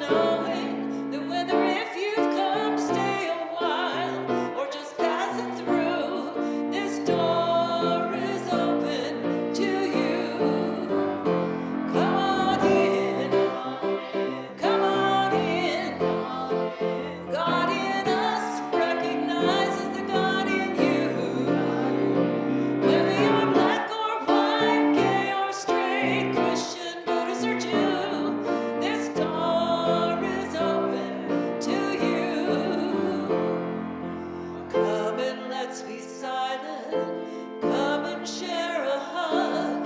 knowing that whether if you've come to stay a while or just passing through, this door is open to you. Come on in, come on in. God in us recognizes the God in you. Whether you're black or white, gay or straight, Christian, Buddhist or Jew, this door is open to you. Come and let's be silent. Come and share a hug.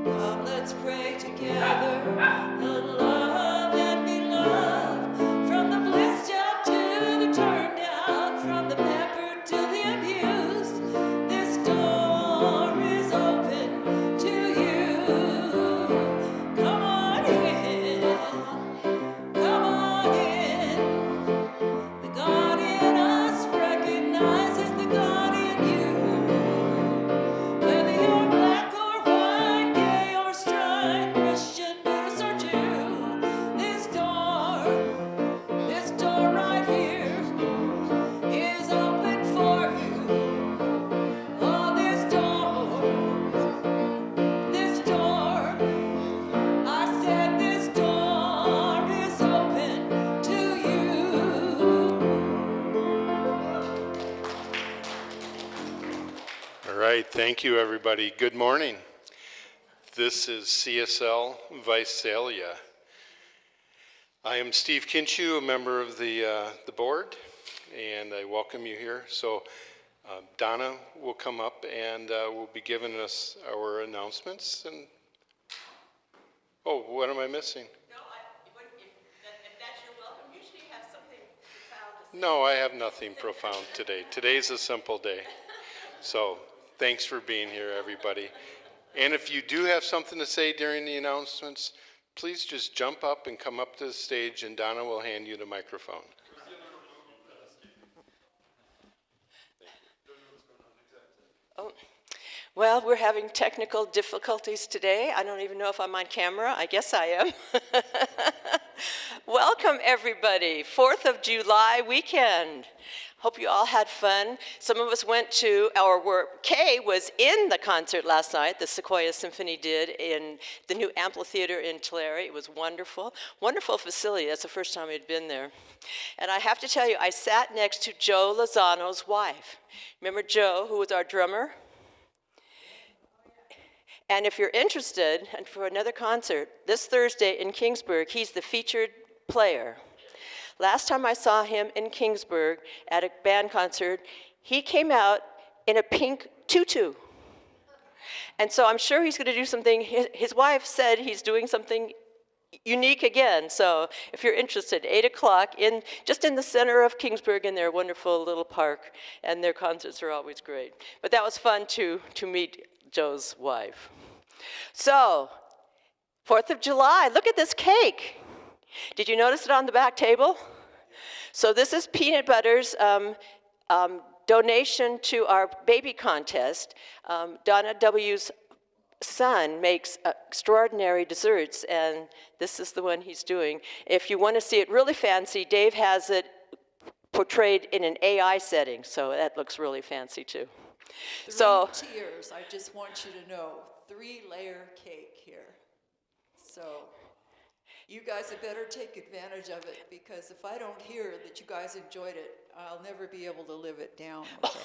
Come, let's pray together and love and be loved. From the blissed out to the turned out, from the pampered to the abused, this door is open to you. Come on in, come on in. The God in us recognizes the God in you. Whether you're black or white, gay or straight, Christian, Buddhist or Jew, this door right here is open for you. Oh, this door, I said this door is open to you. All right, thank you, everybody. Good morning. This is CSL Visalia. I am Steve Kinchu, a member of the board, and I welcome you here. So Donna will come up and will be giving us our announcements. And oh, what am I missing? No, if that's your welcome, usually you have something profound to say. No, I have nothing profound today. Today's a simple day. So thanks for being here, everybody. And if you do have something to say during the announcements, please just jump up and come up to the stage, and Donna will hand you the microphone. Oh, well, we're having technical difficulties today. I don't even know if I'm on camera. I guess I am. Welcome, everybody. 4th of July weekend. Hope you all had fun. Some of us went to Kay was in the concert last night, the Sequoia Symphony did in the new amphitheater in Tulare. It was wonderful. Wonderful facility. That's the first time I'd been there. And I have to tell you, I sat next to Joe Lozano's wife. Remember Joe, who was our drummer? And if you're interested, and for another concert, this Thursday in Kingsburg, he's the featured player. Last time I saw him in Kingsburg at a band concert, he came out in a pink tutu. And so I'm sure he's going to do something. His wife said he's doing something unique again. So if you're interested, 8 o'clock, just in the center of Kingsburg in their wonderful little park. And their concerts are always great. But that was fun to meet Joe's wife. So, 4th of July, look at this cake. Did you notice it on the back table? So this is Peanut Butter's donation to our baby contest. Donna W.'s son makes extraordinary desserts, and this is the one he's doing. If you want to see it really fancy, Dave has it portrayed in an AI setting, so that looks really fancy too. Three tiers, I just want you to know, 3-layer cake here. So you guys had better take advantage of it, because if I don't hear that you guys enjoyed it, I'll never be able to live it down, okay?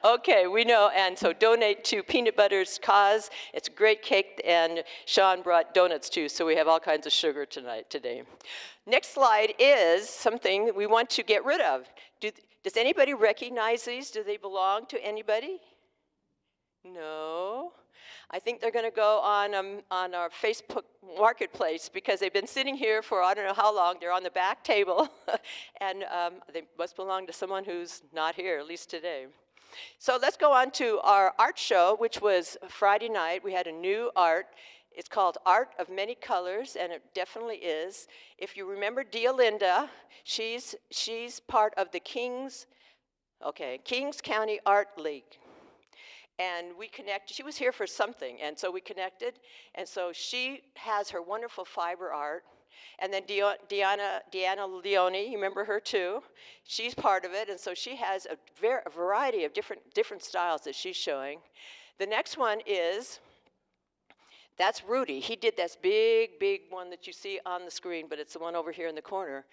Okay, we know, and so donate to Peanut Butter's cause. It's a great cake, and Sean brought donuts too, so we have all kinds of sugar today. Next slide is something that we want to get rid of. Does anybody recognize these? Do they belong to anybody? No. I think they're going to go on our Facebook marketplace, because they've been sitting here for I don't know how long. They're on the back table, and they must belong to someone who's not here, at least today. So let's go on to our art show, which was Friday night. We had a new art. It's called Art of Many Colors, and it definitely is. If you remember Deolinda, she's part of the Kings County Art League. And we connected. She was here for something, and so we connected. And so she has her wonderful fiber art, And then Deanna Leone, you remember her too? She's part of it, and so she has a variety of different styles that she's showing. The next one is, that's Rudy. He did this big one that you see on the screen, but it's the one over here in the corner.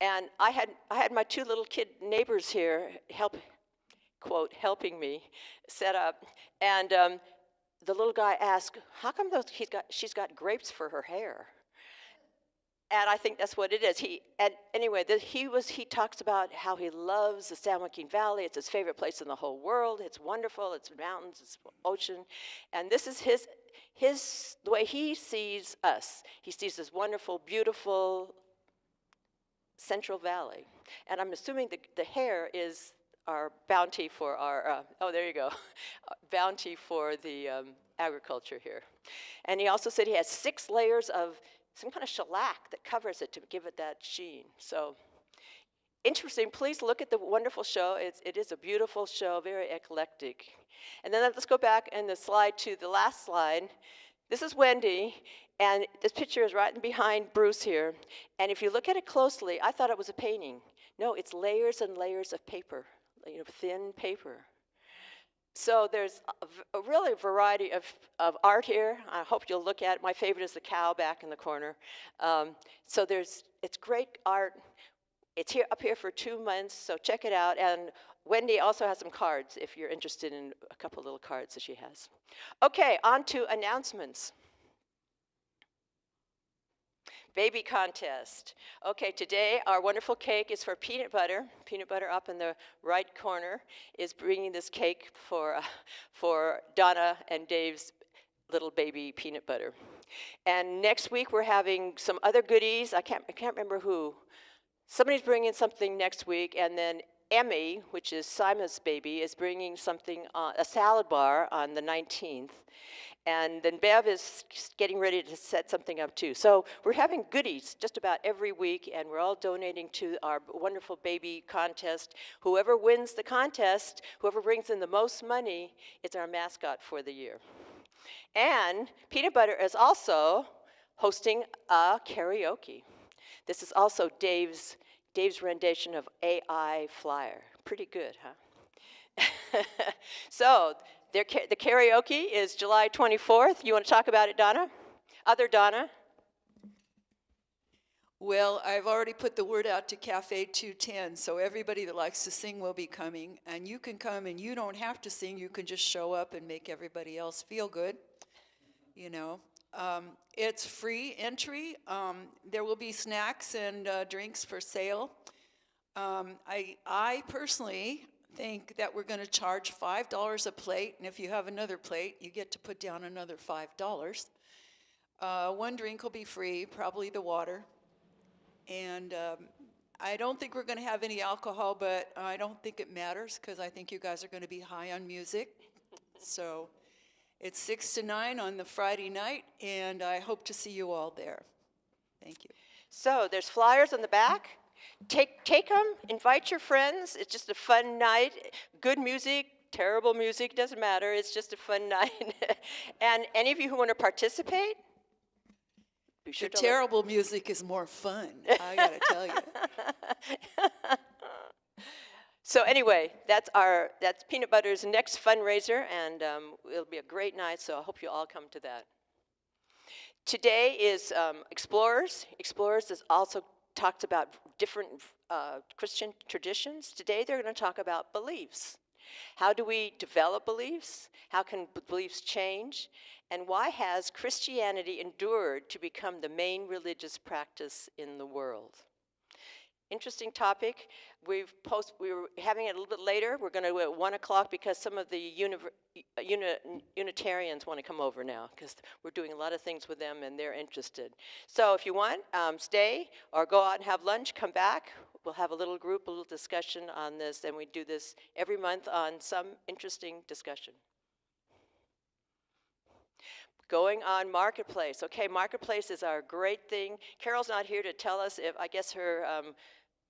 And I had my two little kid neighbors here helping me set up. And the little guy asked, how come she's got grapes for her hair? And I think that's what it is. He talks about how he loves the San Joaquin Valley. It's his favorite place in the whole world. It's wonderful. It's mountains. It's ocean. And this is the way he sees us. He sees this wonderful, beautiful Central Valley. And I'm assuming the hair is our bounty for our, there you go, bounty for the agriculture here. And he also said he has 6 layers of some kind of shellac that covers it to give it that sheen. So interesting. Please look at the wonderful show. It is a beautiful show, very eclectic. And then let's go back and to the last slide. This is Wendy, and this picture is right behind Bruce here. And if you look at it closely, I thought it was a painting. No, it's layers and layers of paper, thin paper. So there's a really variety of art here. I hope you'll look at it. My favorite is the cow back in the corner. So it's great art. It's up here for 2 months, so check it out. And Wendy also has some cards if you're interested in a couple little cards that she has. Okay, on to announcements. Baby contest. Okay, today our wonderful cake is for peanut butter. Peanut butter up in the right corner is bringing this cake for Donna and Dave's little baby peanut butter. And next week we're having some other goodies. I can't remember who. Somebody's bringing something next week, and then Emmy, which is Simon's baby, is bringing something, a salad bar on the 19th. And then Bev is getting ready to set something up too. So we're having goodies just about every week, and we're all donating to our wonderful baby contest. Whoever wins the contest, whoever brings in the most money, is our mascot for the year. And Peanut Butter is also hosting a karaoke. This is also Dave's rendition of AI Flyer. Pretty good, huh? So the karaoke is July 24th. You want to talk about it, Donna? Other Donna? Well, I've already put the word out to Cafe 210, so everybody that likes to sing will be coming. And you can come and you don't have to sing. You can just show up and make everybody else feel good, It's free entry. There will be snacks and drinks for sale. I personally think that we're going to charge $5 a plate, and if you have another plate, you get to put down another $5. One drink will be free, probably the water. And I don't think we're going to have any alcohol, but I don't think it matters because I think you guys are going to be high on music. So it's 6 to 9 on the Friday night, and I hope to see you all there. Thank you. So there's flyers on the back. Take them, invite your friends. It's just a fun night. Good music, terrible music, doesn't matter. It's just a fun night. And any of you who want to participate, be sure The to terrible music is more fun, I gotta tell you. So anyway, that's Peanut Butter's next fundraiser, and it'll be a great night, so I hope you all come to that. Today is Explorers. Explorers is also talks about different Christian traditions. Today they're going to talk about beliefs. How do we develop beliefs? How can beliefs change? And why has Christianity endured to become the main religious practice in the world? Interesting topic. We were having it a little bit later. We're going to do it at 1 o'clock because some of the Unitarians want to come over now because we're doing a lot of things with them and they're interested. So if you want, stay or go out and have lunch, come back. We'll have a little discussion on this, and we do this every month on some interesting discussion. Going on Marketplace. Okay, Marketplace is our great thing. Carol's not here to tell us if, I guess her,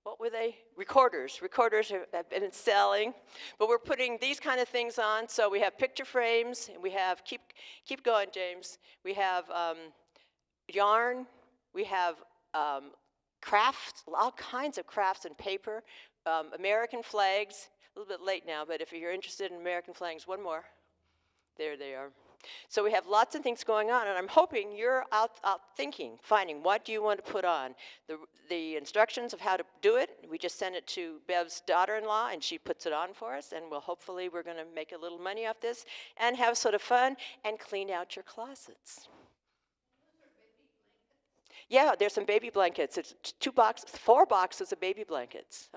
what were they? Recorders. Recorders have been selling. But we're putting these kind of things on. So we have picture frames, and we have, keep going, James. We have yarn. We have crafts, all kinds of crafts and paper, American flags. A little bit late now, but if you're interested in American flags, one more. There they are. So we have lots of things going on, and I'm hoping you're out thinking, finding what do you want to put on. The instructions of how to do it, we just sent it to Bev's daughter-in-law, and she puts it on for us, and hopefully we're going to make a little money off this and have sort of fun and clean out your closets. Yeah, there's some baby blankets. It's 4 boxes of baby blankets.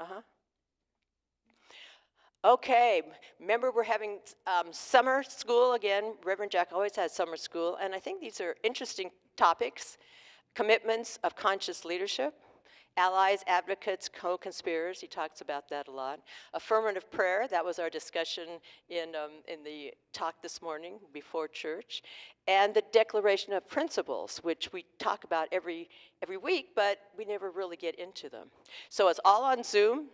Okay, remember we're having summer school again. Reverend Jack always has summer school, and I think these are interesting topics. Commitments of conscious leadership, allies, advocates, co-conspirators, he talks about that a lot. Affirmative prayer, that was our discussion in the talk this morning before church. And the declaration of principles, which we talk about every week, but we never really get into them. So it's all on Zoom,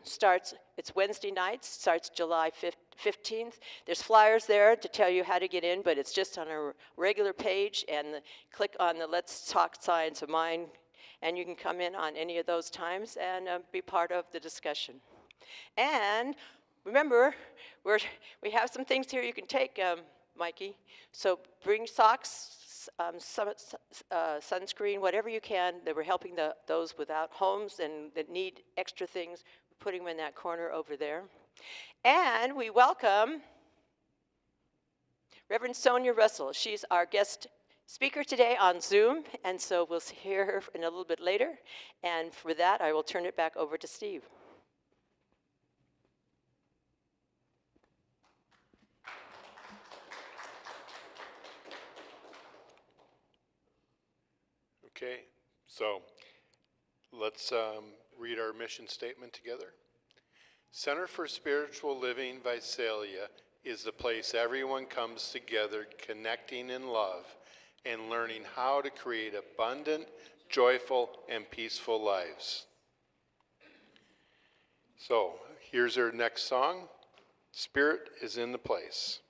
it's Wednesday nights, starts July 15th. There's flyers there to tell you how to get in, but it's just on a regular page, and click on the Let's Talk Science of Mind, and you can come in on any of those times and be part of the discussion. And remember, we have some things here you can take, Mikey. So bring socks, sunscreen, whatever you can. That we're helping those without homes and that need extra things. We're putting them in that corner over there. And we welcome Reverend Sonia Russell. She's our guest speaker today on Zoom, and so we'll hear her in a little bit later. And for that, I will turn it back over to Steve. Okay, so let's read our mission statement together. Center for Spiritual Living Visalia is the place everyone comes together, connecting in love and learning how to create abundant, joyful, and peaceful lives. So here's our next song, Spirit is in the Place.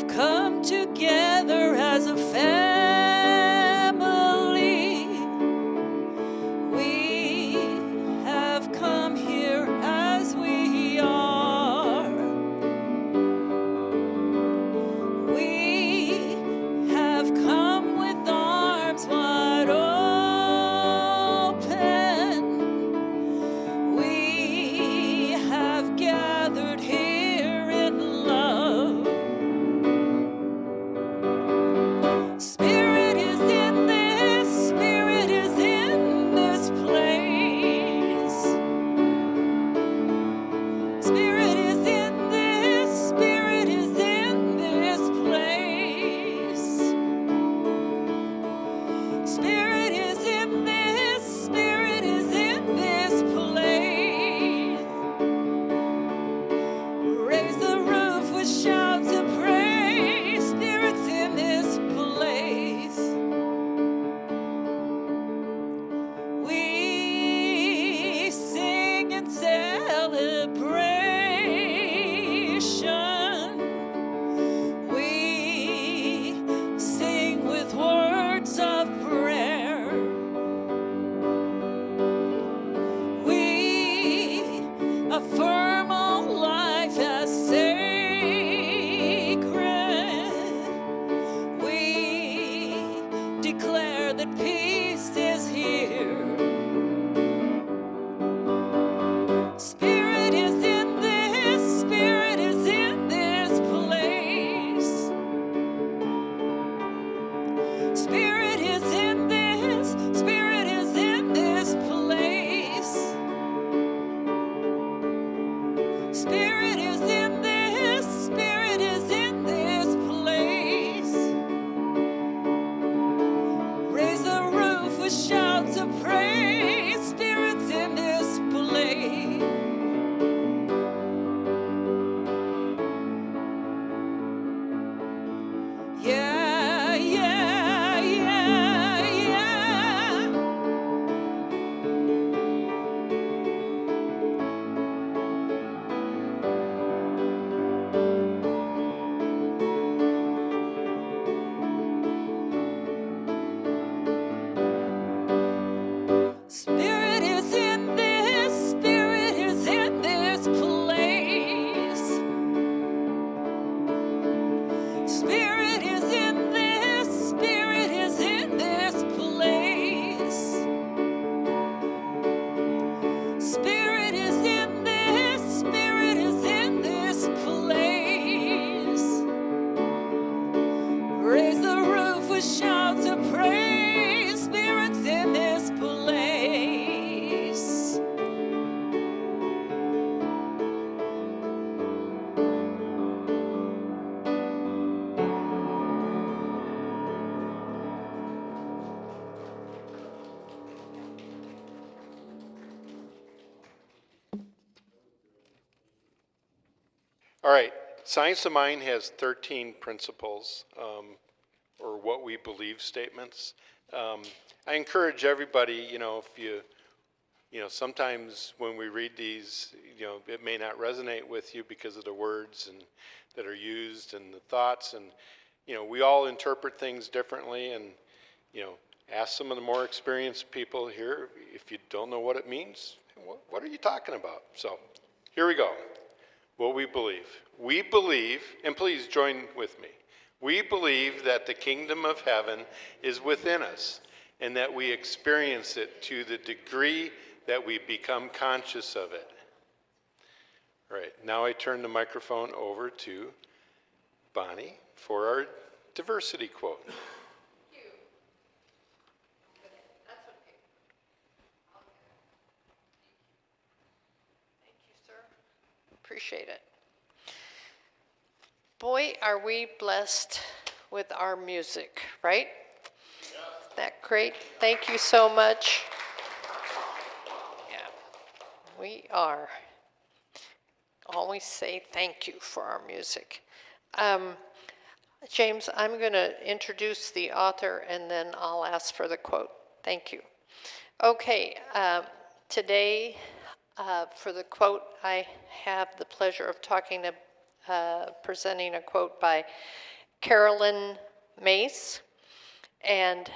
Come together as a family. We have come here as we are. We have come with arms wide open. We have gathered here in love. Spirit is in this, Spirit is in this place. Spirit is in this, Spirit is in this place. Spirit is in this, Spirit is in this place. Raise the roof with shouts of praise. Spirit's in this place. We sing in celebration. We sing with words of prayer. We affirm all life as sacred. We declare that peace is here. Spirit is in this, Spirit is in this place. Spirit is in this, Spirit is in this place. Spirit is in this, Spirit is in this place. Raise the roof with shouts of praise. Spirit's in this place. Yeah. shouts of praise, spirits in this place. All right, Science of Mind has 13 principles, or what we believe statements. I encourage everybody, if sometimes when we read these, it may not resonate with you because of the words and that are used and the thoughts, and, we all interpret things differently, and, ask some of the more experienced people here, if you don't know what it means, what are you talking about? So, here we go. What we believe. We believe, and please join with me, we believe that the kingdom of heaven is within us and that we experience it to the degree that we become conscious of it. All right, now I turn the microphone over to Bonnie for our diversity quote. Appreciate it. Boy, are we blessed with our music, right? Isn't that great? Thank you so much. Yeah, we are. Always say thank you for our music. James, I'm going to introduce the author and then I'll ask for the quote. Thank you. Okay, today, for the quote, I have the pleasure of presenting a quote by Carolyn Mace, and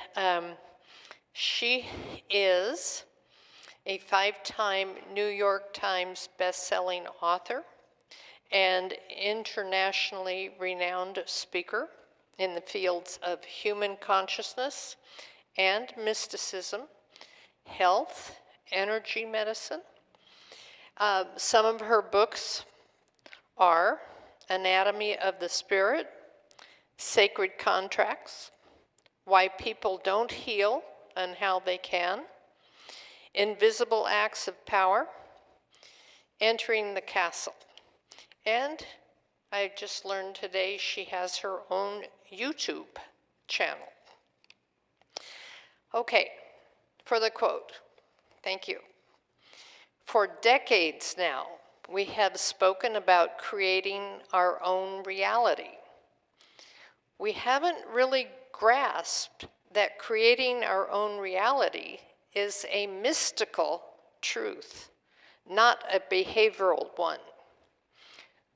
she is a 5-time New York Times best-selling author and internationally renowned speaker in the fields of human consciousness and mysticism, health, energy medicine. Some of her books are Anatomy of the Spirit, Sacred Contracts, Why People Don't Heal and How They Can, Invisible Acts of Power, Entering the Castle. And I just learned today she has her own YouTube channel. Okay, for the quote. Thank you. For decades now, we have spoken about creating our own reality. We haven't really grasped that creating our own reality is a mystical truth, not a behavioral one.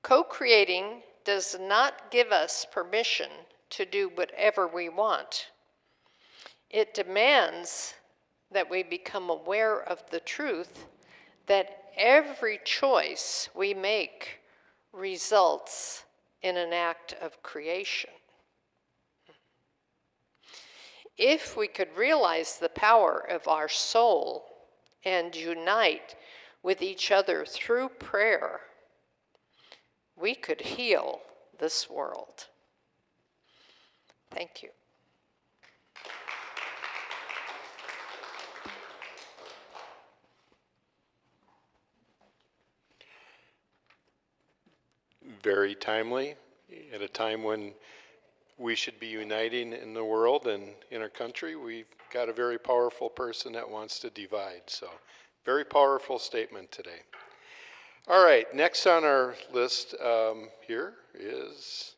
Co-creating does not give us permission to do whatever we want. It demands that we become aware of the truth that every choice we make results in an act of creation. If we could realize the power of our soul and unite with each other through prayer, we could heal this world. Thank you. Very timely, at a time when we should be uniting in the world and in our country. We've got a very powerful person that wants to divide. So, very powerful statement today. All right, next on our list here is,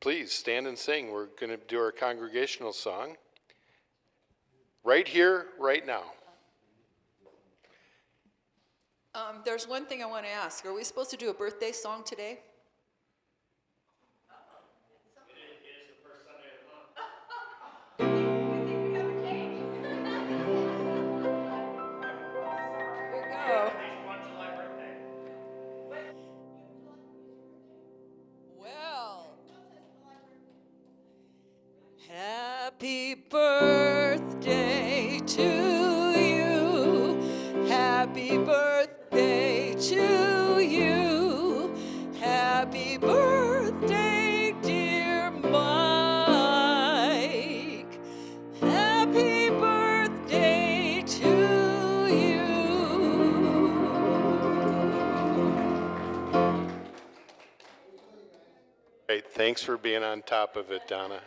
please stand and sing. We're going to do our congregational song. Right here, right now. There's one thing I want to ask. Are we supposed to do a birthday song today? Happy birthday to you. Happy birthday to you. Happy birthday, dear Mom. Thanks for being on top of it, Donna.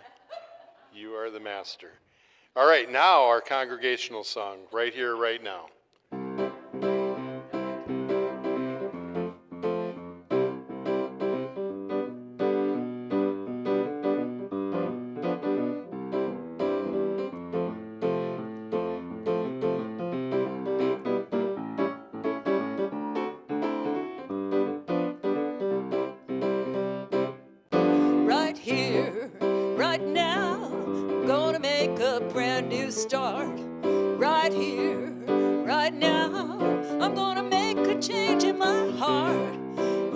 You are the master. All right, now our congregational song, Right Here, Right Now. Right here, right now, I'm gonna make a brand new start. Right here, right now, I'm gonna make a change in my heart.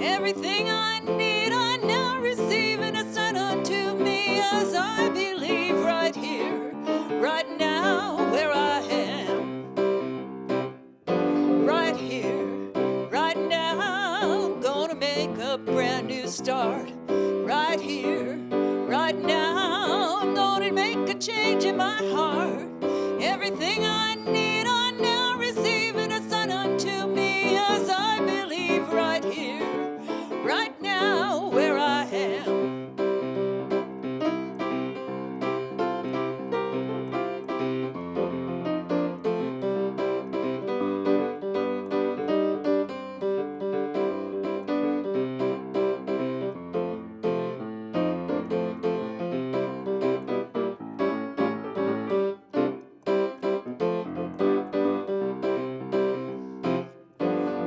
Everything I need, I now receive, and it's done unto me as I believe. Right here, right now, where I am. Right here, right now, I'm gonna make a brand new start. Right here, right now, I'm gonna make a change in my heart. Everything I need, I now receive, and it's done unto me as I believe. Right here, right now, where I am.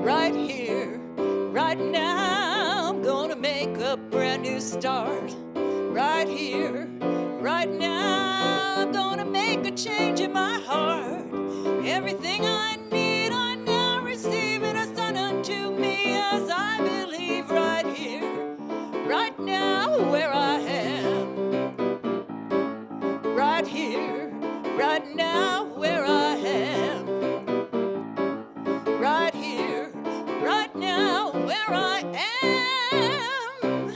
Right here, right now, I'm gonna make a brand new start. Right here, right now, I'm gonna make a change in my heart. Everything I need, I now receive, and it's done unto me as I believe. Right here, right now, where I am. Right here, right now, where I am. Right here, right now, where I am.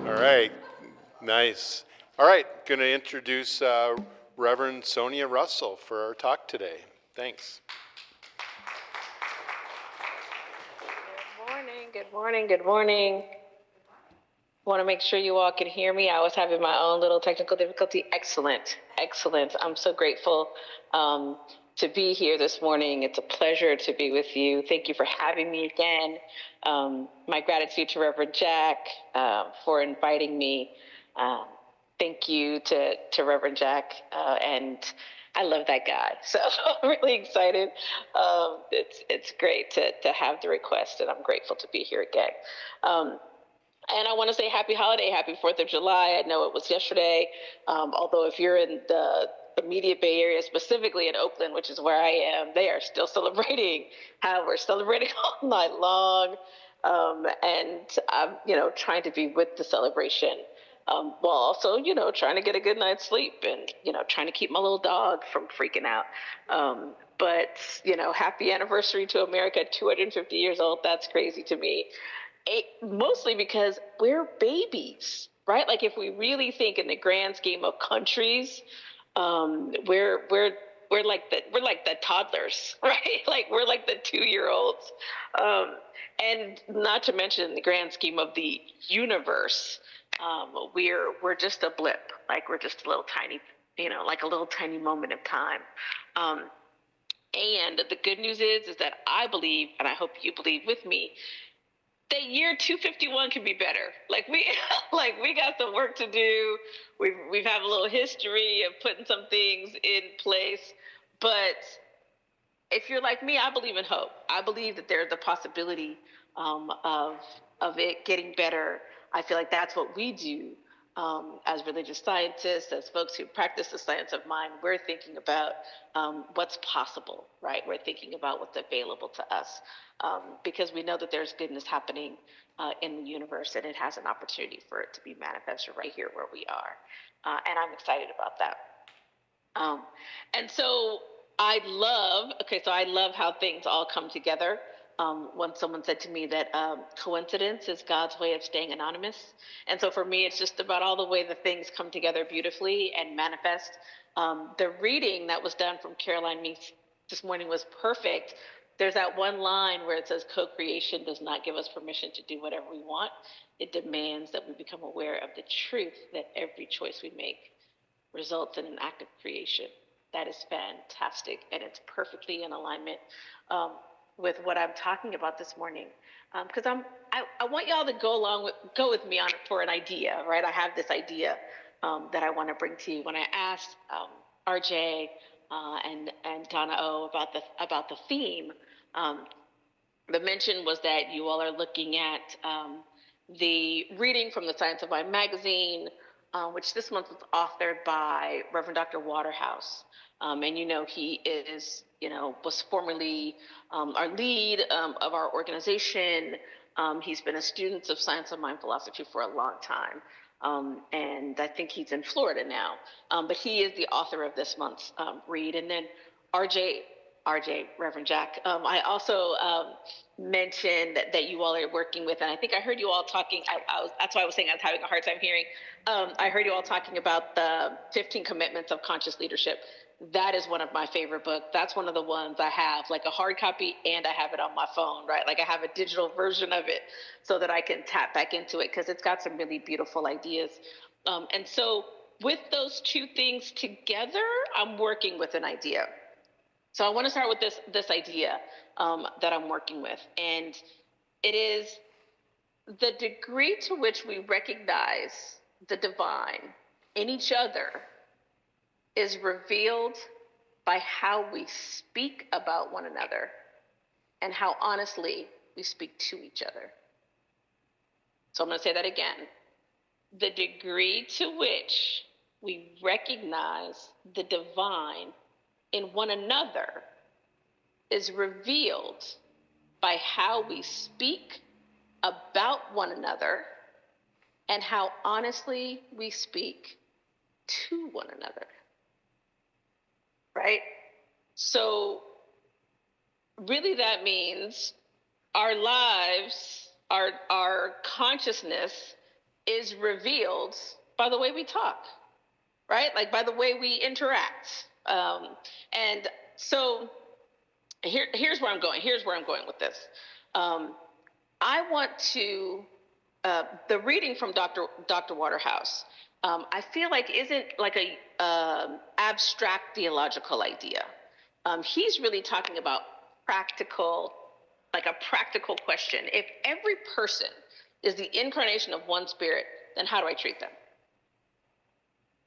All right, nice. All right, going to introduce Reverend Sonia Russell for our talk today. Thanks. Good morning, good morning, good morning. Want to make sure you all can hear me. I was having my own little technical difficulty. Excellent, excellent. I'm so grateful to be here this morning. It's a pleasure to be with you. Thank you for having me again. My gratitude to Reverend Jack for inviting me. Thank you to Reverend Jack, and I love that guy. So I'm really excited. It's great to have the request, and I'm grateful to be here again. And I want to say happy holiday, happy 4th of July. I know it was yesterday, although if you're in the immediate Bay Area, specifically in Oakland, which is where I am, they are still celebrating. We're celebrating all night long. And I'm, trying to be with the celebration while also, trying to get a good night's sleep and, trying to keep my little dog from freaking out. But, happy anniversary to America, 250 years old. That's crazy to me. Mostly because we're babies, right? Like if we really think in the grand scheme of countries, we're like the toddlers, right? Like we're like the 2-year-olds, and not to mention in the grand scheme of the universe, we're just a blip, like we're just a little tiny, like a little tiny moment of time. And the good news is that I believe, and I hope you believe with me, that year 251 can be better. Like we got some work to do. We've had a little history of putting some things in place. But if you're like me, I believe in hope. I believe that there's the possibility of it getting better. I feel like that's what we do as religious scientists, as folks who practice the science of mind. We're thinking about what's possible, right? We're thinking about what's available to us. Because we know that there's goodness happening in the universe, and it has an opportunity for it to be manifested right here where we are. And I'm excited about that. And so I love how things all come together. Once someone said to me that coincidence is God's way of staying anonymous. And so for me, it's just about all the way the things come together beautifully and manifest. The reading that was done from Caroline Meeks this morning was perfect. There's that one line where it says co-creation does not give us permission to do whatever we want. It demands that we become aware of the truth that every choice we make results in an act of creation. That is fantastic, and it's perfectly in alignment with what I'm talking about this morning. Because I want y'all to go with me on it for an idea, right? I have this idea that I want to bring to you. When I asked RJ and Donna O about the theme, the mention was that you all are looking at the reading from the Science of Mind magazine, which this month was authored by Reverend Dr. Waterhouse. And he is, was formerly our lead of our organization. He's been a student of Science of Mind philosophy for a long time. And I think he's in Florida now. But he is the author of this month's read. And then RJ, Reverend Jack, I also mentioned that you all are working with, and I think I heard you all talking, that's why I was saying I was having a hard time hearing. I heard you all talking about the 15 commitments of conscious leadership. That is one of my favorite books. That's one of the ones I have, like a hard copy, and I have it on my phone, right? Like I have a digital version of it so that I can tap back into it because it's got some really beautiful ideas. And so with those two things together, I'm working with an idea. So I want to start with this idea that I'm working with. And it is the degree to which we recognize the divine in each other is revealed by how we speak about one another and how honestly we speak to each other. So I'm going to say that again. The degree to which we recognize the divine in one another is revealed by how we speak about one another and how honestly we speak to one another. Right? So really that means our lives, our consciousness is revealed by the way we talk, right? Like by the way we interact. And so here's where I'm going. Here's where I'm going with this. I want to, the reading from Dr. Waterhouse, I feel like isn't like a abstract theological idea. He's really talking about practical, like a practical question. If every person is the incarnation of one spirit, then how do I treat them?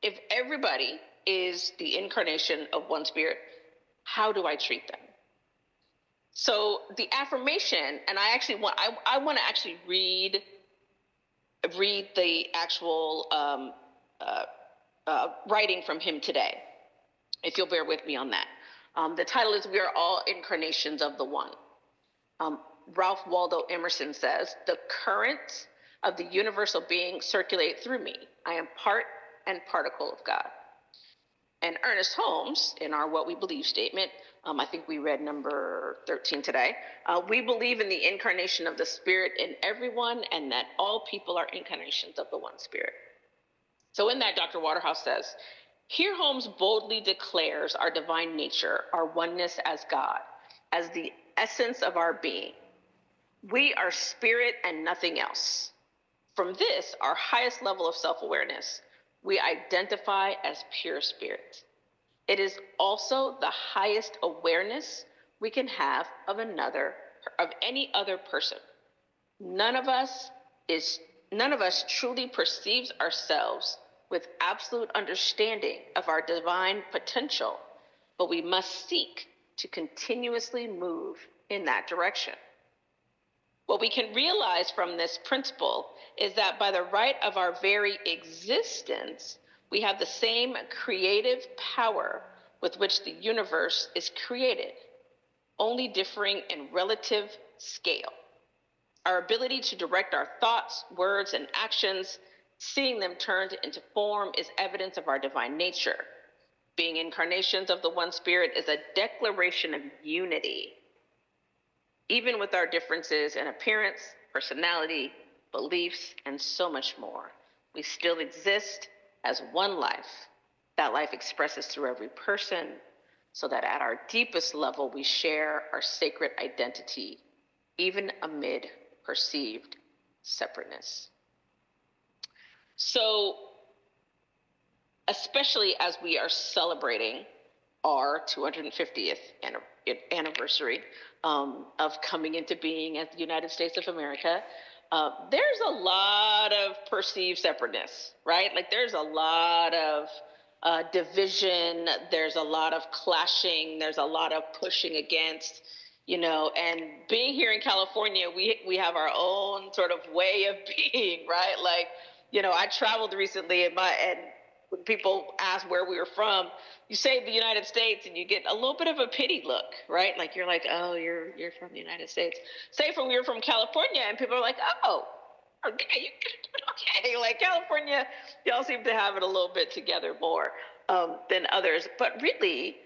If everybody is the incarnation of one spirit, how do I treat them? So the affirmation, and I want to actually read the actual writing from him today, if you'll bear with me on that. The title is "We Are All Incarnations of the One." Ralph Waldo Emerson says, "The currents of the universal being circulate through me. I am part and particle of God." And Ernest Holmes, in our What We Believe statement, I think we read number 13 today, we believe in the incarnation of the Spirit in everyone and that all people are incarnations of the one Spirit. So in that, Dr. Waterhouse says, "Here Holmes boldly declares our divine nature, our oneness as God, as the essence of our being. We are spirit and nothing else. From this, our highest level of self-awareness, we identify as pure spirit. It is also the highest awareness we can have of any other person. None of us truly perceives ourselves with absolute understanding of our divine potential, but we must seek to continuously move in that direction. What we can realize from this principle is that by the right of our very existence, we have the same creative power with which the universe is created, only differing in relative scale. Our ability to direct our thoughts, words, and actions, seeing them turned into form, is evidence of our divine nature. Being incarnations of the one Spirit is a declaration of unity. Even with our differences in appearance, personality, beliefs, and so much more, we still exist as one life. That life expresses through every person, so that at our deepest level we share our sacred identity, even amid perceived separateness. So, especially as we are celebrating our 250th anniversary of coming into being as the United States of America, there's a lot of perceived separateness, right? Like there's a lot of division, there's a lot of clashing, there's a lot of pushing against, and being here in California, we have our own sort of way of being, right? Like, I traveled recently and when people ask where we were from, you say the United States and you get a little bit of a pity look, right? Like you're like, oh, you're from the United States. Say you're from California and people are like, oh, okay, okay. Like California, y'all seem to have it a little bit together more than others. But really,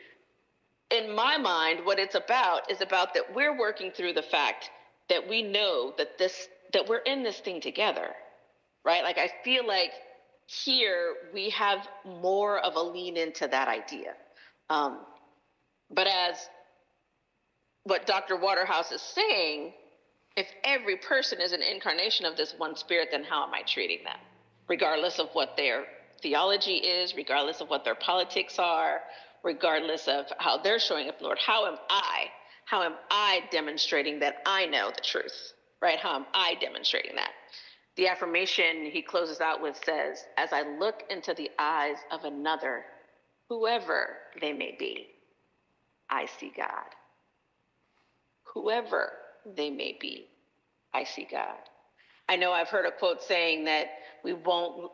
in my mind, what it's about is about that we're working through the fact that we know that we're in this thing together, right? Like I feel like here we have more of a lean into that idea. But as what Dr. Waterhouse is saying, if every person is an incarnation of this one spirit, then how am I treating them? Regardless of what their theology is, regardless of what their politics are, regardless of how they're showing up, Lord, how am I demonstrating that I know the truth, right? How am I demonstrating that? The affirmation he closes out with says, as I look into the eyes of another, whoever they may be, I see God. Whoever they may be, I see God. I know I've heard a quote saying that we won't,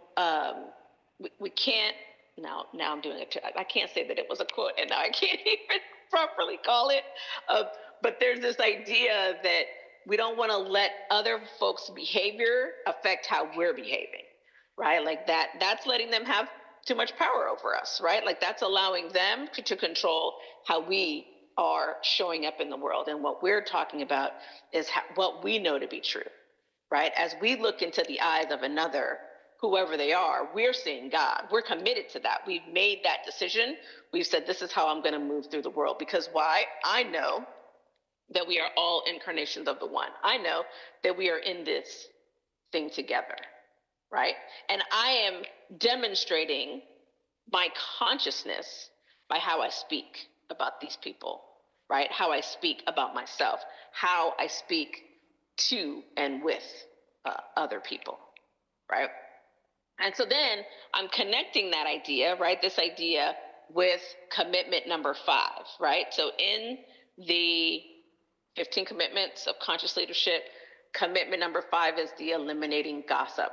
we can't, now I'm doing it, I can't say that it was a quote and now I can't even properly call it, but there's this idea that we don't want to let other folks' behavior affect how we're behaving, right? Like that's letting them have too much power over us, right? Like that's allowing them to control how we are showing up in the world. And what we're talking about is what we know to be true, right? As we look into the eyes of another, whoever they are, we're seeing God. We're committed to that. We've made that decision. We've said, this is how I'm going to move through the world. Because why? I know that we are all incarnations of the one. I know that we are in this thing together, right? And I am demonstrating my consciousness by how I speak about these people, right? How I speak about myself, how I speak to and with other people, right? And so then I'm connecting that idea, right? This idea with commitment number 5, right? So in the 15 commitments of conscious leadership, commitment number 5 is the eliminating gossip,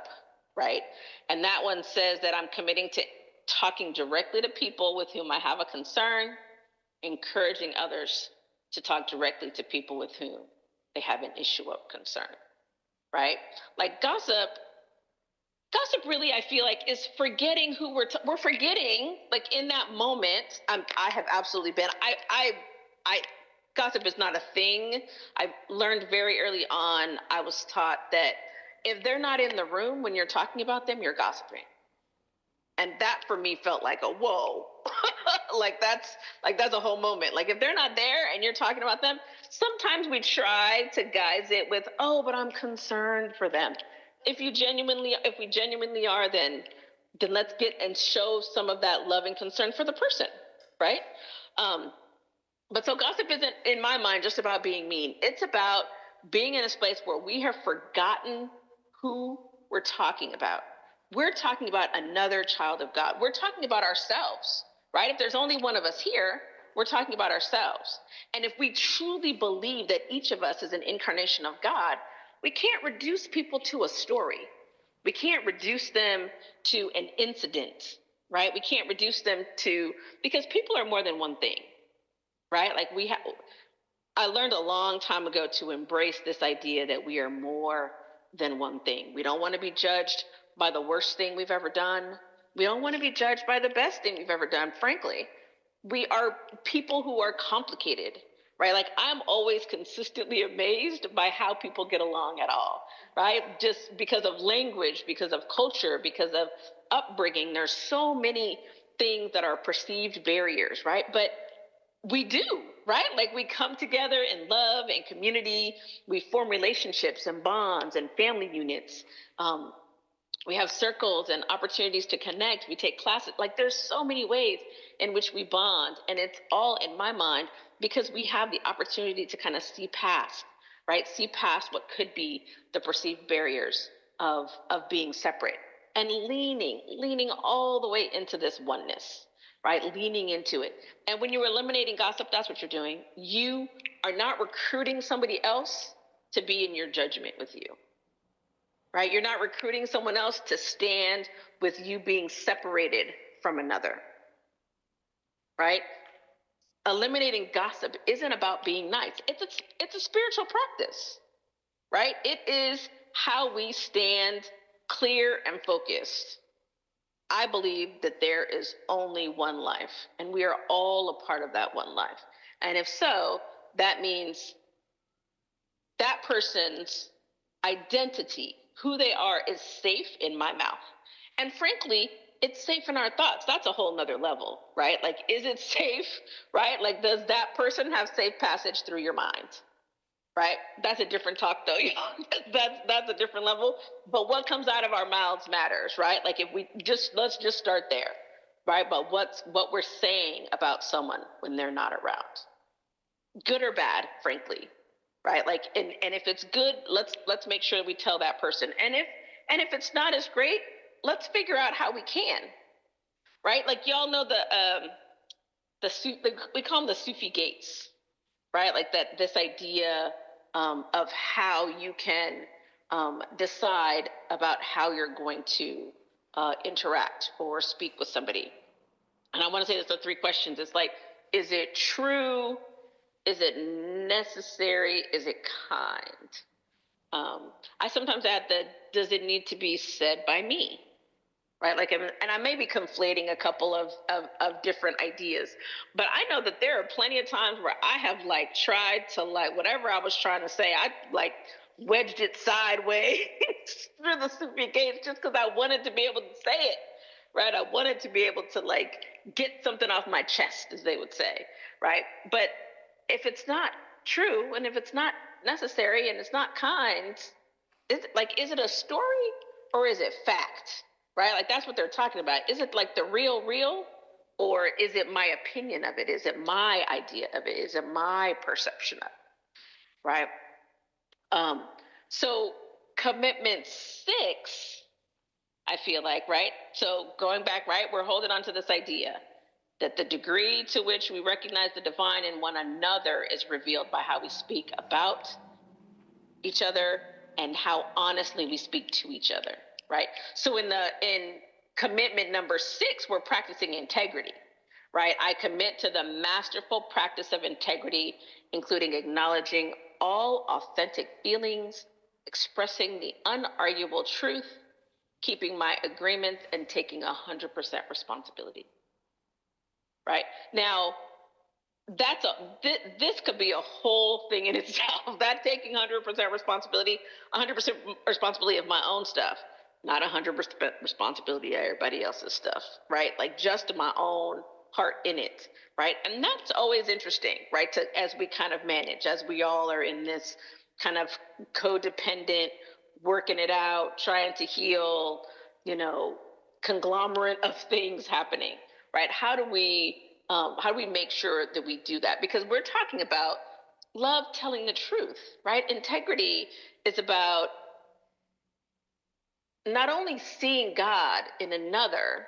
right? And that one says that I'm committing to talking directly to people with whom I have a concern, encouraging others to talk directly to people with whom they have an issue of concern, right? Like gossip really, I feel like, is forgetting who we're forgetting, like in that moment. I have absolutely been, gossip is not a thing. I learned very early on, I was taught that if they're not in the room when you're talking about them, you're gossiping. And that for me felt like a whoa. that's a whole moment. Like if they're not there and you're talking about them, sometimes we try to guise it with, oh, but I'm concerned for them. If we genuinely are, then let's get and show some of that love and concern for the person, right? But so gossip isn't, in my mind, just about being mean. It's about being in a space where we have forgotten who we're talking about. We're talking about another child of God. We're talking about ourselves, right? If there's only one of us here, we're talking about ourselves. And if we truly believe that each of us is an incarnation of God, we can't reduce people to a story. We can't reduce them to an incident, right? We can't reduce them to, because people are more than one thing, right? Like I learned a long time ago to embrace this idea that we are more than one thing. We don't want to be judged by the worst thing we've ever done. We don't want to be judged by the best thing we've ever done, frankly. We are people who are complicated, right? Like I'm always consistently amazed by how people get along at all, right? Just because of language, because of culture, because of upbringing. There's so many things that are perceived barriers, right? But we do, right? Like we come together in love and community. We form relationships and bonds and family units. We have circles and opportunities to connect. We take classes. Like there's so many ways in which we bond. And it's all in my mind because we have the opportunity to kind of see past, right? See past what could be the perceived barriers of being separate and leaning all the way into this oneness, right? Leaning into it. And when you're eliminating gossip, that's what you're doing. You are not recruiting somebody else to be in your judgment with you, right? You're not recruiting someone else to stand with you being separated from another, right? Eliminating gossip isn't about being nice. It's a spiritual practice, right? It is how we stand clear and focused. I believe that there is only one life, and we are all a part of that one life. And if so, that means that person's identity, who they are, is safe in my mouth. And frankly, it's safe in our thoughts. That's a whole nother level, right? Like, is it safe, right? Like, does that person have safe passage through your mind, right? That's a different talk, though. That's a different level. But what comes out of our mouths matters, right? Like, if we let's just start there, right? But what we're saying about someone when they're not around, good or bad, frankly, right? Like, and if it's good, let's make sure we tell that person. And if it's not as great, let's figure out how we can, right? Like, y'all know we call them the Sufi gates, right? Like this idea of how you can decide about how you're going to interact or speak with somebody. And I want to say this are 3 questions. It's like, is it true? Is it necessary? Is it kind? I sometimes add does it need to be said by me? Right? Like, and I may be conflating a couple of different ideas, but I know that there are plenty of times where I have like tried to like whatever I was trying to say, I like wedged it sideways through the Sufi gates just because I wanted to be able to say it, right? I wanted to be able to like get something off my chest, as they would say, right? But if it's not true and if it's not necessary and it's not kind, is it a story or is it fact? Right? Like that's what they're talking about. Is it like the real, or is it my opinion of it? Is it my idea of it? Is it my perception of it? Right? So commitment 6, I feel like, right? So going back, right? We're holding on to this idea that the degree to which we recognize the divine in one another is revealed by how we speak about each other and how honestly we speak to each other. Right. So in commitment number 6, we're practicing integrity. Right. I commit to the masterful practice of integrity, including acknowledging all authentic feelings, expressing the unarguable truth, keeping my agreements, and taking 100% responsibility. Right. Now, this could be a whole thing in itself. That taking 100% responsibility, 100% responsibility of my own stuff. Not 100% responsibility of everybody else's stuff, right? Like just my own part in it, right? And that's always interesting, right? As we kind of manage, as we all are in this kind of codependent, working it out, trying to heal, conglomerate of things happening, right? How do we make sure that we do that? Because we're talking about love telling the truth, right? Integrity is about not only seeing God in another,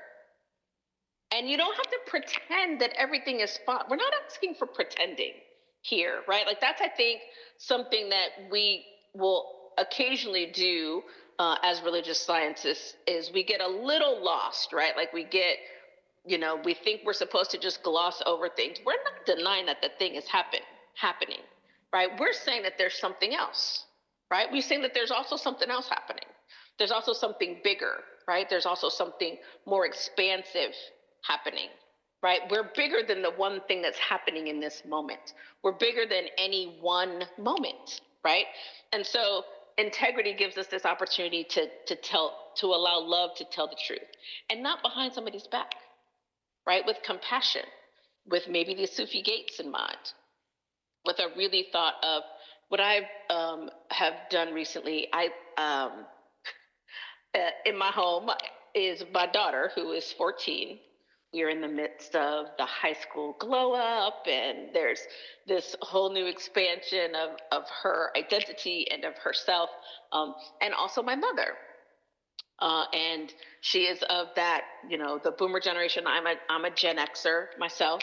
and you don't have to pretend that everything is fine. We're not asking for pretending here, right? Like that's, I think, something that we will occasionally do as religious scientists is we get a little lost, right? Like we get, we think we're supposed to just gloss over things. We're not denying that the thing is happening, right? We're saying that there's something else, right? We're saying that there's also something else happening. There's also something bigger, right? There's also something more expansive happening, right? We're bigger than the one thing that's happening in this moment. We're bigger than any one moment, right? And so integrity gives us this opportunity to allow love to tell the truth, and not behind somebody's back, right? With compassion, with maybe the Sufi gates in mind, with a really thought of what I have done recently. In my home is my daughter, who is 14. We are in the midst of the high school glow up, and there's this whole new expansion of her identity and of herself, and also my mother. And she is of that, the boomer generation. I'm a Gen Xer myself.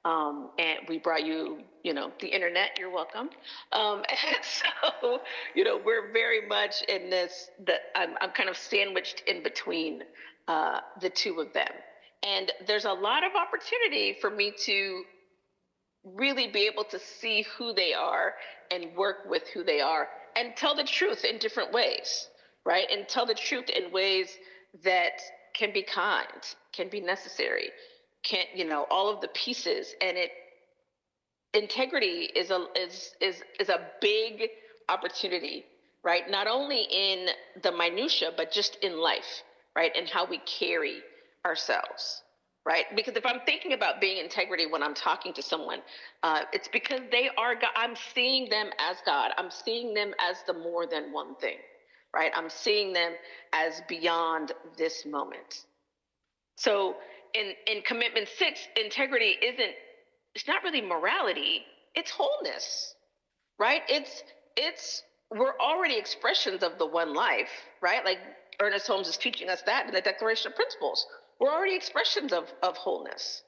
And we brought you, the internet. You're welcome. And so, we're very much in this, I'm kind of sandwiched in between the two of them. And there's a lot of opportunity for me to really be able to see who they are and work with who they are and tell the truth in different ways, right? And tell the truth in ways that can be kind, can be necessary, all of the pieces. And integrity is a big opportunity, right? Not only in the minutia, but just in life, right? And how we carry ourselves, right? Because if I'm thinking about being integrity when I'm talking to someone, it's because they are God. I'm seeing them as God. I'm seeing them as the more than one thing, right? I'm seeing them as beyond this moment. So in commitment 6, integrity it's not really morality, it's wholeness, right? We're already expressions of the one life, right? Like Ernest Holmes is teaching us that in the Declaration of Principles. We're already expressions of wholeness,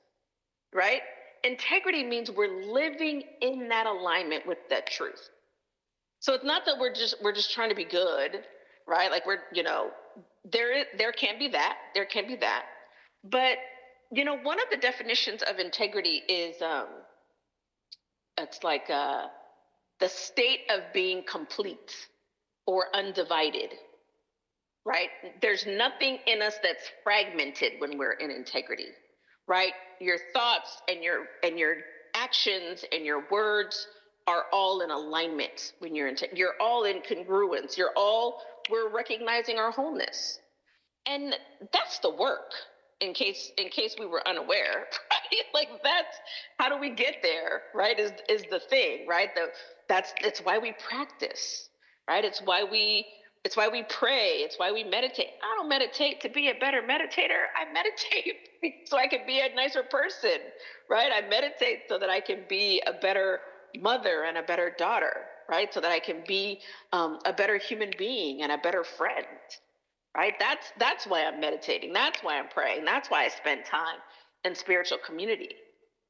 right? Integrity means we're living in that alignment with that truth. So it's not that we're just trying to be good, right? Like there can be that. But one of the definitions of integrity is it's like the state of being complete or undivided. Right? There's nothing in us that's fragmented when we're in integrity, right? Your thoughts and your actions and your words are all in alignment when you're you're all in congruence. We're recognizing our wholeness. And that's the work, in case we were unaware, right? Like that's how do we get there, right? Is the thing, right? It's why we practice, right? It's why we pray. It's why we meditate. I don't meditate to be a better meditator. I meditate so I can be a nicer person, right? I meditate so that I can be a better mother and a better daughter, right? So that I can be a better human being and a better friend, right? That's why I'm meditating. That's why I'm praying. That's why I spend time in spiritual community,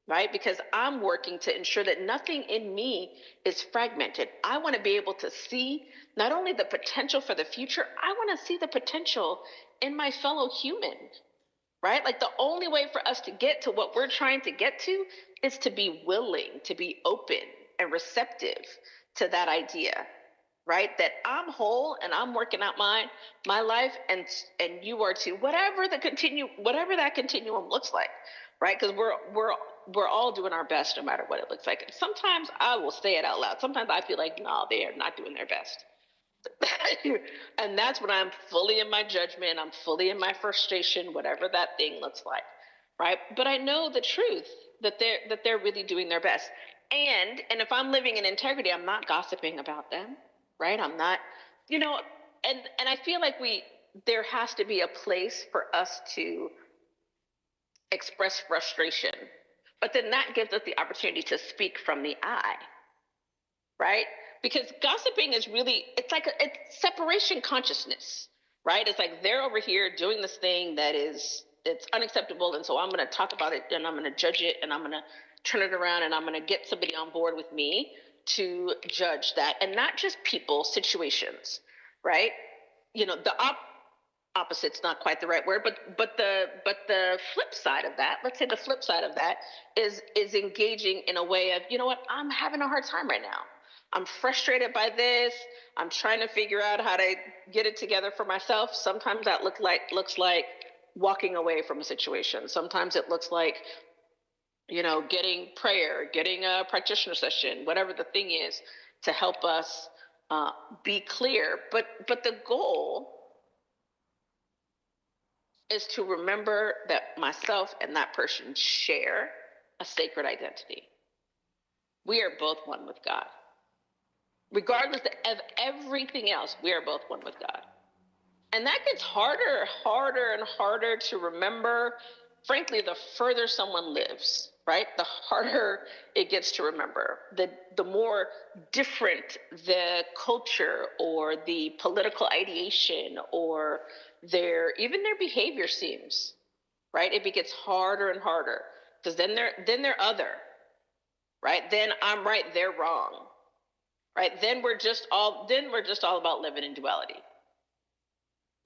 right? Because I'm working to ensure that nothing in me is fragmented. I want to be able to see not only the potential for the future, I want to see the potential in my fellow human, right? Like the only way for us to get to what we're trying to get to is to be willing, to be open and receptive to that idea, right? That I'm whole and I'm working out my life and you are too, whatever that continuum looks like, right? Because we're all doing our best no matter what it looks like. And sometimes I will say it out loud. Sometimes I feel like, no, they are not doing their best. And that's when I'm fully in my judgment. I'm fully in my frustration, whatever that thing looks like, right? But I know the truth that they're really doing their best. And if I'm living in integrity, I'm not gossiping about them, right? I'm not, and I feel like there has to be a place for us to express frustration. But then that gives us the opportunity to speak from the I, right? Because gossiping is really, it's separation consciousness, right? It's like they're over here doing this thing it's unacceptable. And so I'm going to talk about it and I'm going to judge it and I'm going to turn it around and I'm going to get somebody on board with me to judge that. And not just people, situations, right? The opposite's not quite the right word, but the flip side of that, let's say the flip side of that is engaging in a way of, I'm having a hard time right now. I'm frustrated by this. I'm trying to figure out how to get it together for myself. Sometimes that looks like walking away from a situation. Sometimes it looks like, getting prayer, getting a practitioner session, whatever the thing is to help us be clear. But the goal is to remember that myself and that person share a sacred identity. We are both one with God. Regardless of everything else, we are both one with God. And that gets harder and harder to remember. Frankly, the further someone lives, right, the harder it gets to remember. The more different the culture or the political ideation or even their behavior seems, right? It gets harder and harder because then they're other, right? Then I'm right, they're wrong, right? Then we're just all about living in duality.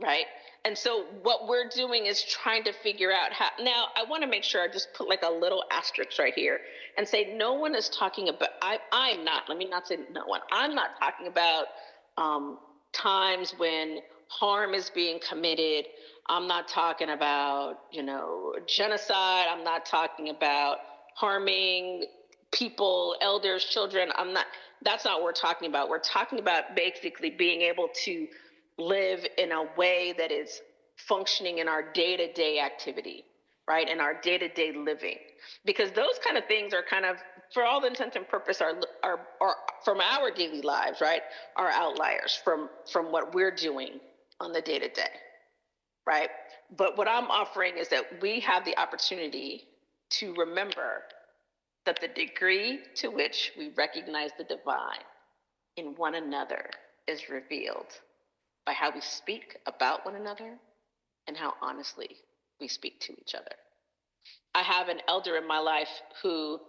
Right? And so what we're doing is trying to figure out how. Now, I want to make sure I just put like a little asterisk right here and say no one is talking about, I'm not, let me not say no one. I'm not talking about times when harm is being committed. I'm not talking about, genocide. I'm not talking about harming people, elders, children. That's not what we're talking about. We're talking about basically being able to live in a way that is functioning in our day-to-day activity, right? In our day-to-day living. Because those kind of things are kind of, for all intents and purpose, are from our daily lives, right? Are outliers from what we're doing on the day-to-day, right? But what I'm offering is that we have the opportunity to remember that the degree to which we recognize the divine in one another is revealed by how we speak about one another and how honestly we speak to each other. I have an elder in my life who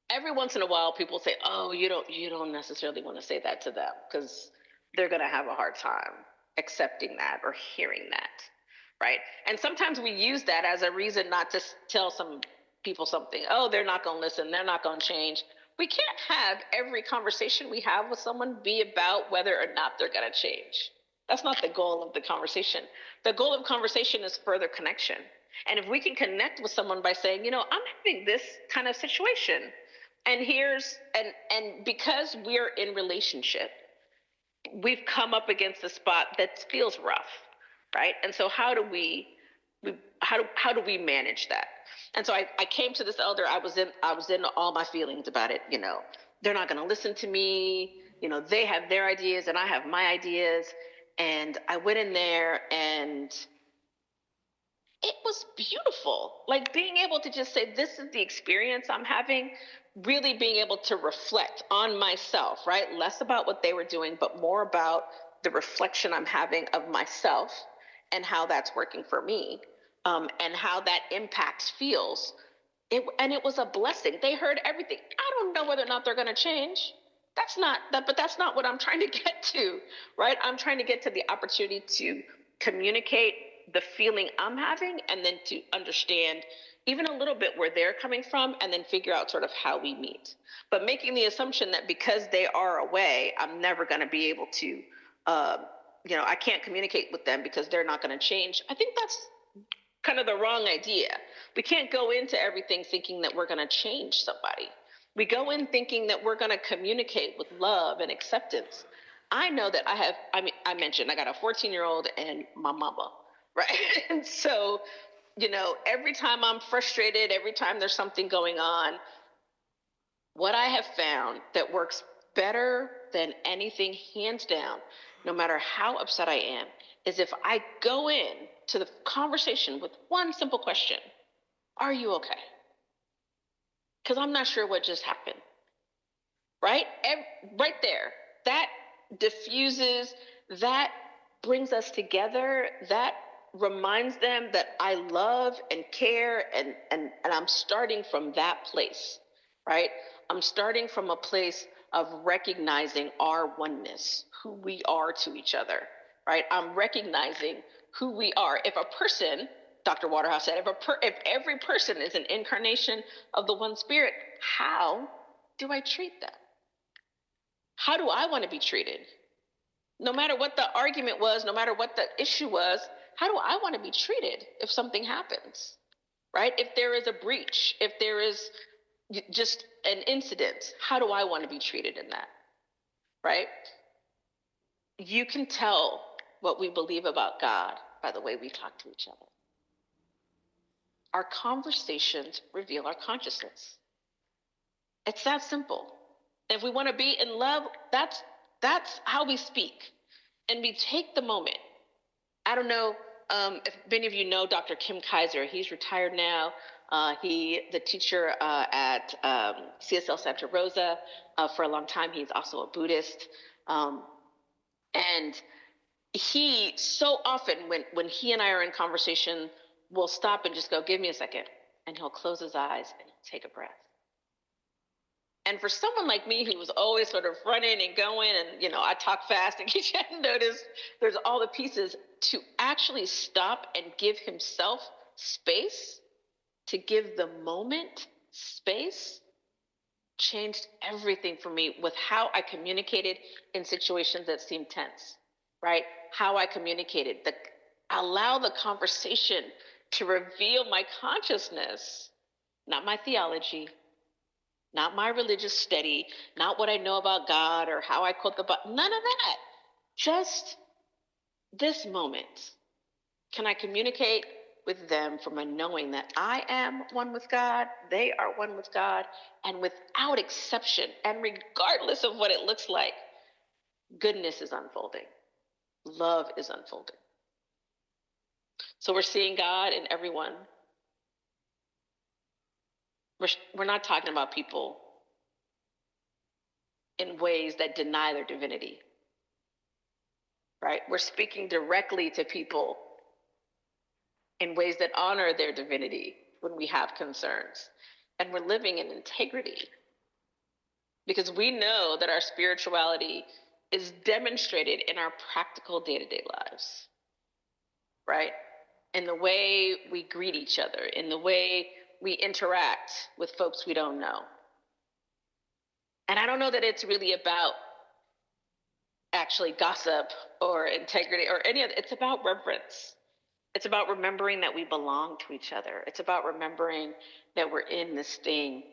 every once in a while people say, oh, you don't necessarily want to say that to them because they're going to have a hard time accepting that or hearing that, right? And sometimes we use that as a reason not to tell some people something. Oh, they're not going to listen. They're not going to change. We can't have every conversation we have with someone be about whether or not they're going to change. That's not the goal of the conversation. The goal of conversation is further connection. And if we can connect with someone by saying, I'm having this kind of situation, and because we're in relationship, we've come up against a spot that feels rough, right? And so how do we manage that? And so I came to this elder. I was in all my feelings about it. They're not going to listen to me. They have their ideas and I have my ideas. And I went in there and it was beautiful. Like being able to just say, this is the experience I'm having, really being able to reflect on myself, right? Less about what they were doing, but more about the reflection I'm having of myself and how that's working for me. And how that impacts feels. It was a blessing. They heard everything. I don't know whether or not they're going to change. But that's not what I'm trying to get to, right? I'm trying to get to the opportunity to communicate the feeling I'm having and then to understand even a little bit where they're coming from and then figure out sort of how we meet. But making the assumption that because they are away, I'm never going to be able to, I can't communicate with them because they're not going to change. I think that's kind of the wrong idea. We can't go into everything thinking that we're going to change somebody. We go in thinking that we're going to communicate with love and acceptance. I know that I mentioned I got a 14-year-old and my mama, right? And so, every time I'm frustrated, every time there's something going on, what I have found that works better than anything, hands down, no matter how upset I am, is if I go in to the conversation with one simple question: are you okay? Because I'm not sure what just happened, right? Right there, that diffuses, that brings us together, that reminds them that I love and care, and I'm starting from that place, right? I'm starting from a place of recognizing our oneness, who we are to each other, right? I'm recognizing who we are. If a person, Dr. Waterhouse said, if every person is an incarnation of the one spirit, how do I treat them? How do I want to be treated? No matter what the argument was, no matter what the issue was, how do I want to be treated if something happens, right? If there is a breach, if there is just an incident, how do I want to be treated in that, right? You can tell what we believe about God by the way we talk to each other. Our conversations reveal our consciousness. It's that simple. If we want to be in love, that's how we speak. And we take the moment. I don't know if many of you know Dr. Kim Kaiser. He's retired now. The teacher at CSL Santa Rosa for a long time. He's also a Buddhist. And he so often, when he and I are in conversation, will stop and just go, give me a second. And he'll close his eyes and he'll take a breath. And for someone like me who was always sort of running and going and, I talk fast and you hadn't noticed, there's all the pieces, to actually stop and give himself space, to give the moment space, changed everything for me with how I communicated in situations that seemed tense, right? How I communicated, allow the conversation to reveal my consciousness, not my theology, not my religious study, not what I know about God or how I quote the Bible, none of that. Just this moment. Can I communicate with them from a knowing that I am one with God, they are one with God, and without exception, and regardless of what it looks like, goodness is unfolding. Love is unfolding. So we're seeing God in everyone. We're not talking about people in ways that deny their divinity, right? We're speaking directly to people in ways that honor their divinity when we have concerns. And we're living in integrity because we know that our spirituality is demonstrated in our practical day-to-day lives, right? In the way we greet each other, in the way we interact with folks we don't know. And I don't know that it's really about actually gossip or integrity or any other. It's about reverence. It's about remembering that we belong to each other. It's about remembering that we're in this thing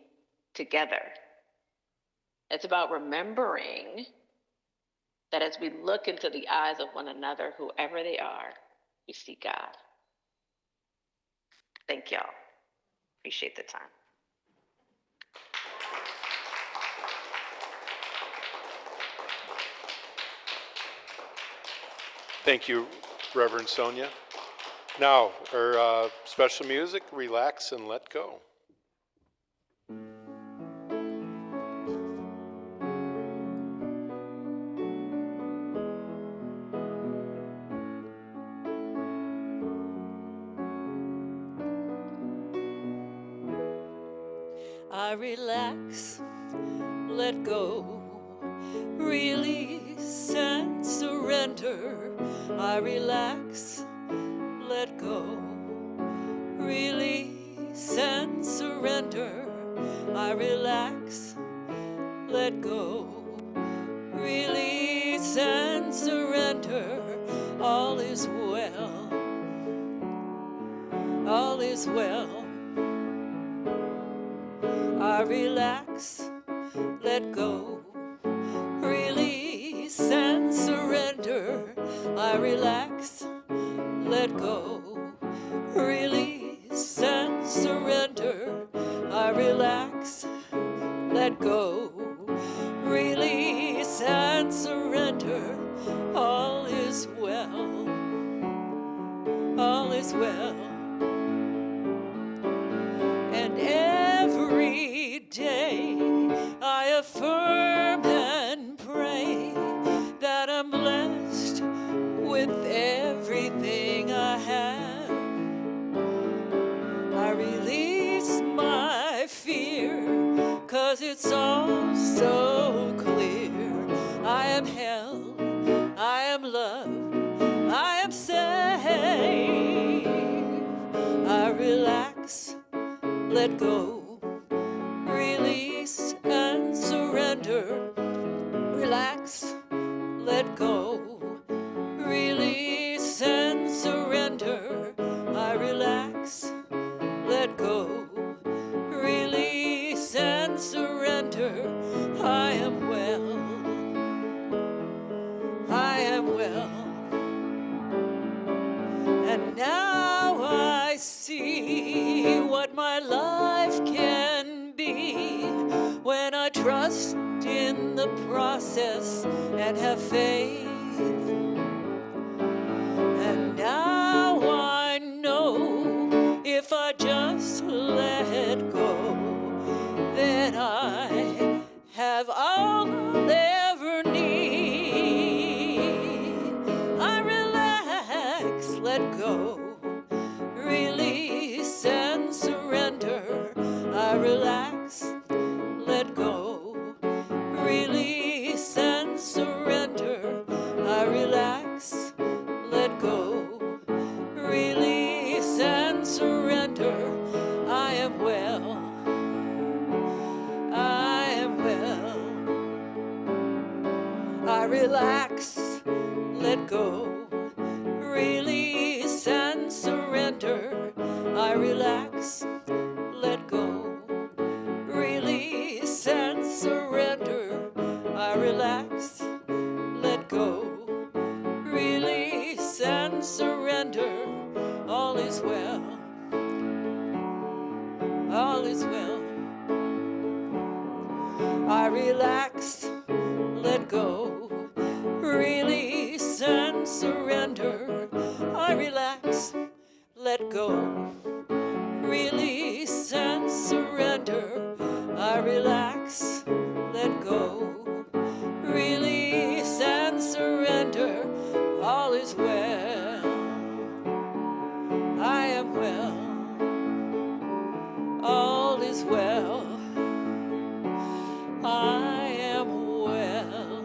together. It's about remembering that as we look into the eyes of one another, whoever they are, we see God. Thank y'all. Appreciate the time. Thank you, Reverend Sonia. Now, our special music, Relax and Let Go. I relax, let go, release and surrender. I relax, let go, release and surrender. I relax, let go, release and surrender. All is well, all is well. I relax, let go, release and surrender. I relax, let go, release and surrender. I relax, let go, release and surrender. All is well, all is well. And every day I affirm and pray that I'm blessed with everything I have. I release my fear, 'cause it's all so clear. I am held, I am loved, I am safe. I relax, let go, release and surrender. Relax, let go, release and surrender. I relax, let go, release and surrender. I am well, I am well. And now I see my life can be when I trust in the process and have faith. And now I know if I just let go, that I have all I'll ever need. I relax, let go, release and surrender. I relax, let go, release and surrender. I relax, let go, release and surrender. I am well, I am well. I relax, let go, release and surrender. I relax, let go, release and surrender. I relax, let go, release and surrender. All is well, all is well. I relax, let go, release and surrender. I relax, let go, release and surrender. I relax, let go, release and surrender. All is well, I am well, all is well, I am well.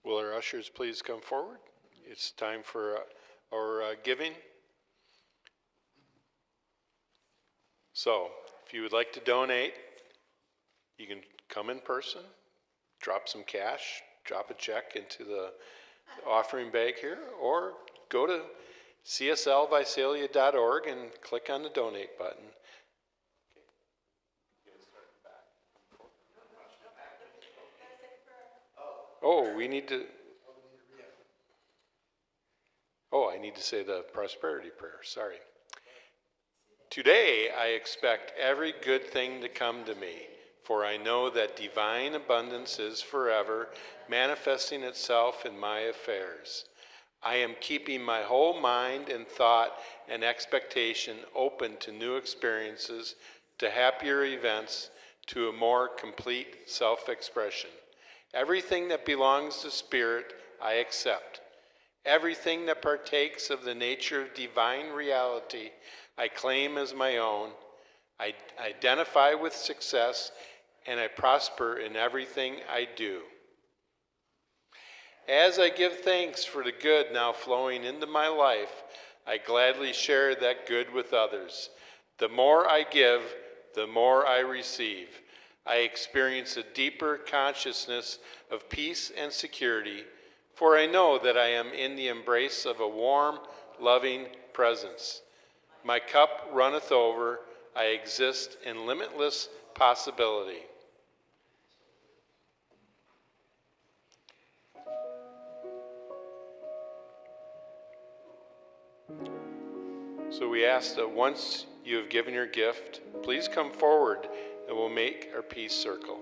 Will our ushers please come forward? It's time for our giving. So, if you would like to donate, you can come in person, drop some cash, drop a check into the offering bag here, or go to cslvisalia.org and click on the donate button. Oh, we need to. Oh, I need to say the prosperity prayer. Sorry. Today I expect every good thing to come to me, for I know that divine abundance is forever manifesting itself in my affairs. I am keeping my whole mind and thought and expectation open to new experiences, to happier events, to a more complete self-expression. Everything that belongs to Spirit, I accept. Everything that partakes of the nature of divine reality, I claim as my own. I identify with success, and I prosper in everything I do. As I give thanks for the good now flowing into my life, I gladly share that good with others. The more I give, the more I receive. I experience a deeper consciousness of peace and security, for I know that I am in the embrace of a warm, loving presence. My cup runneth over. I exist in limitless possibility. So we ask that once you have given your gift, please come forward and we'll make our peace circle.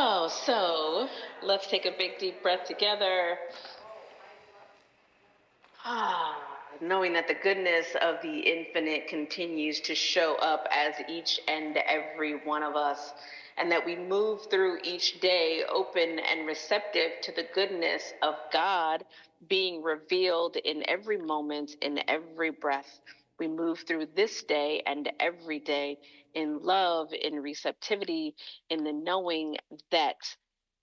Oh, so let's take a big deep breath together. Knowing that the goodness of the infinite continues to show up as each and every one of us, and that we move through each day open and receptive to the goodness of God being revealed in every moment, in every breath. We move through this day and every day in love, in receptivity, in the knowing that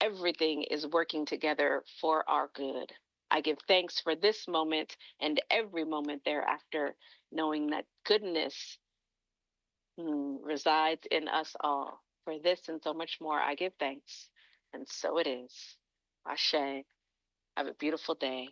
everything is working together for our good. I give thanks for this moment and every moment thereafter, knowing that goodness resides in us all. For this and so much more, I give thanks. And so it is. Ashe. Have a beautiful day.